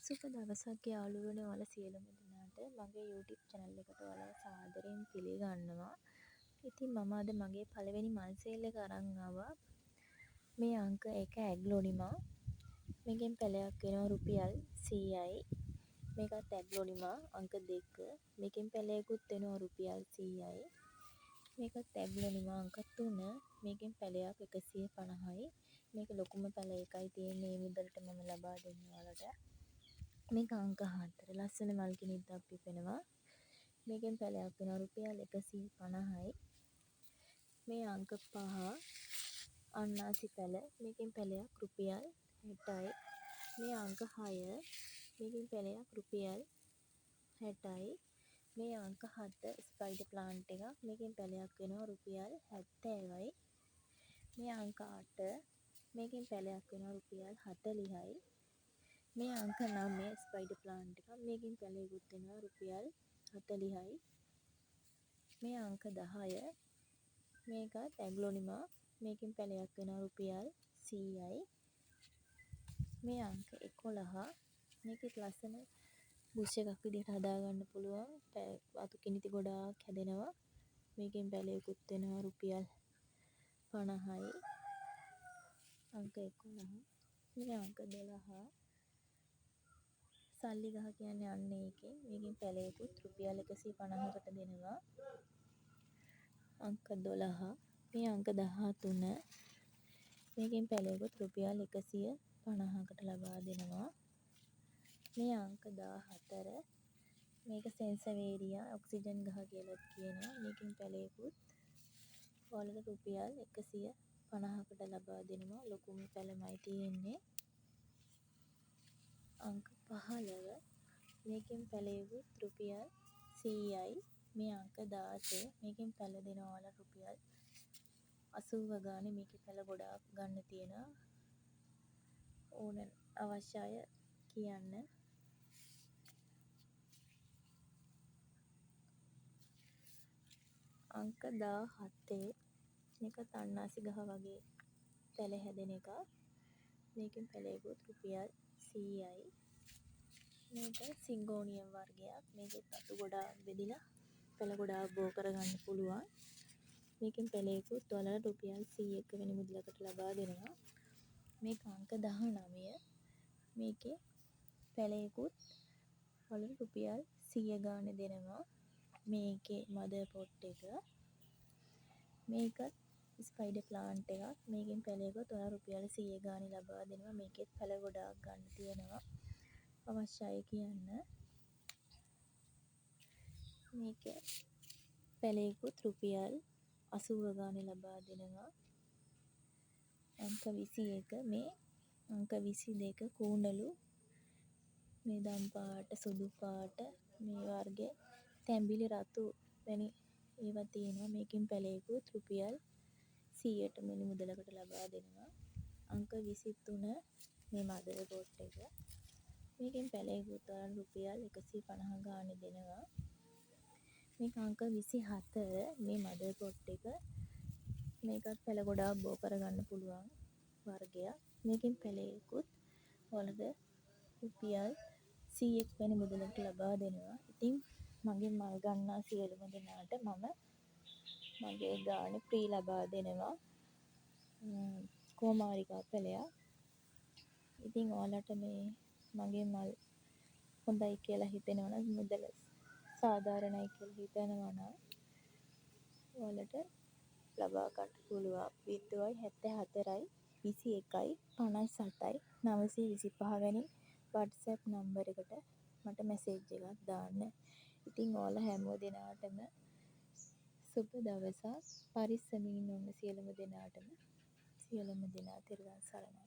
සුබ දවසක් යාළුවනේ ඔයාලා සියලුම දෙනාට මගේ YouTube channel එකට ඔයාලව සාදරයෙන් පිළිගන්නවා. ඉතින් මම අද මගේ පළවෙනි මල් සේල් එක අරන් ආවා. මේ අංක 1 ඇග්ලොනිමා. මේකෙන් පැලයක් වෙනවා රුපියල් 100යි. මේකත් ඇග්ලොනිමා අංක 2. මේකෙන් පැලයකුත් වෙනවා රුපියල් 100යි. මේකත් ඇග්ලොනිමා අංක 3. මේකෙන් පැලයක් 150යි. මේක ලොකුම පැල එකයි තියෙන්නේ. මේ මුදලට මම ලබා දෙන්නේ ඔයාලට. මේක අංක 4 ලස්සන මල් කිනිද්දක් පිපෙනවා. මේකෙන් පැලයක් වෙනවා රුපියල් 150යි. මේ අංක 5 අන්නාසි පැල. මේකෙන් පැලයක් රුපියල් 60යි. මේ අංක 6 මේකෙන් පැලයක් රුපියල් 60යි. මේ අංක 7 ස්පයිඩර් ප්ලාන්ට් එකක්. මේකෙන් පැලයක් වෙනවා රුපියල් 70යි. මේ අංක 8 මේකෙන් පැලයක් වෙනවා රුපියල් 40යි. මේ අංක 9 ස්පයිඩර් ප්ලාන්ට් එකක්. මේකෙන් පැලයකුත් වෙනවා රුපියල් 40යි. මේ අංක 10 මේකත් ඇග්ලොනිමා. මේකෙන් පැලයක් වෙනවා රුපියල් 100යි. මේ අංක 11 මේකෙත් ලස්සන බුෂ් එකක් විදිහට හදාගන්න පුළුවන්. අතු කිනිති ගොඩාක් හැදෙනවා. මේකෙන් පැලයකුත් වෙනවා රුපියල් 50යි. අංක 11 මේ අංක 12 සල්ලි ගහ කියන්නේ අන්න ඒකෙන්. මේකෙන් පැලයකුත් රුපියල් 150කට දෙනවා. අංක 12 මේ අංක 13 මේකෙන් පැලයකුත් රුපියල් 150කට ලබා දෙනවා. මේ අංක 14 මේක සෙන්සවේරියා ඔක්සිජන් ගහ කියලාත් කියනවා. මේකෙන් පැලයකුත් ඔයාලට රුපියල් 150කට ලබා දෙනවා. ලොකුම පැලමයි තියෙන්නේ. අංක 15 මේකෙන් පැලයකුත් රුපියල් 100යි. මේ අංක 16 මේකෙන් පැල දෙනවා ඔයාලට රුපියල් 80 ගානේ. මේකේ පැල ගොඩාක් ගන්න තියෙනවා. ඕන අවශ්‍ය අය කියන්න. අංක 17 මේකත් අන්නාසි ගහ වගේ පැල හැදෙන එකක්. මේකෙන් පැලයකුත් රුපියල් 100යි. මේක සිංගෝනියම් වර්ගයක්. මේකෙත් අතු ගොඩාක් බෙදිලා පැල ගොඩාක් බෝ කරගන්න පුළුවන්. මේකෙන් පැලයකුත් ඔයාලට රුපියල් 100ක වෙනි මුදලකට ලබා දෙනවා. මේක අංක 19 මේකේ පැලයකුත් ඔයාලට රුපියල් 100 ගානේ දෙනවා. මේකේ මදර් පොට් එක. මේකත් ස්පයිඩර් ප්ලාන්ට් එකක්. මේකෙන් පැලයකුත් ඔයාලා රුපියල් 100 ගානේ ලබා දෙනවා. මේකෙත් පැල ගොඩාක් ගන්න තියෙනවා. අවශ්‍ය අය කියන්න. මේකේ පැලයකුත් රුපියල් 80 ගානේ ලබා දෙනවා. අංක 21 මේ අංක 22 කූණලු මේ දම් පාට සුදු පාට මේ වර්ගයේ තැඹිලි රතු වැනි ඒවා තියෙනවා. මේකෙන් පැලයකුත් රුපියල් 100ට මෙනි මුදලකට ලබා දෙනවා. අංක 23 මේ මදර් පොට් එක. මේකෙන් පැලයකුත් ඔයාලට රුපියල් 150 ගානේ දෙනවා. මේක අංක 24 මේ මදර් පොට් එක. මේකත් පැල ගොඩාක් බෝ කරගන්න පුළුවන් වර්ගයක්. මේකෙන් පැලයකුත් ඔයාලට රුපියල් 100ක් වැනි මුදලකට ලබා දෙනවා. ඉතින් මගෙන් මල් ගන්නා සියලුම දෙනාට මම මගේ ගානේ ෆ්‍රී ලබා දෙනවා. කුමාරිකා පැලයක්. ඉතින් ඔයාලට මේ මගේ මල් හොඳයි කියලා හිතෙනවා නම් මුදල සාධාරණයි කියලා හිතෙනවා නම් ඔයාලට ලබා ගන්න පුළුවන්. 074යි 21යි 58යි 925 වැනි WhatsApp නම්බර් එකට මට මැසේජ් එකක් දාන්න. ඉතින් ඔයාලා හැම දෙනාටම සුබ දවසක්. පරිස්සමින් ඉන්න සියලුම දෙනාටම සියලුම දෙනා තෙරුවන් සරණයි.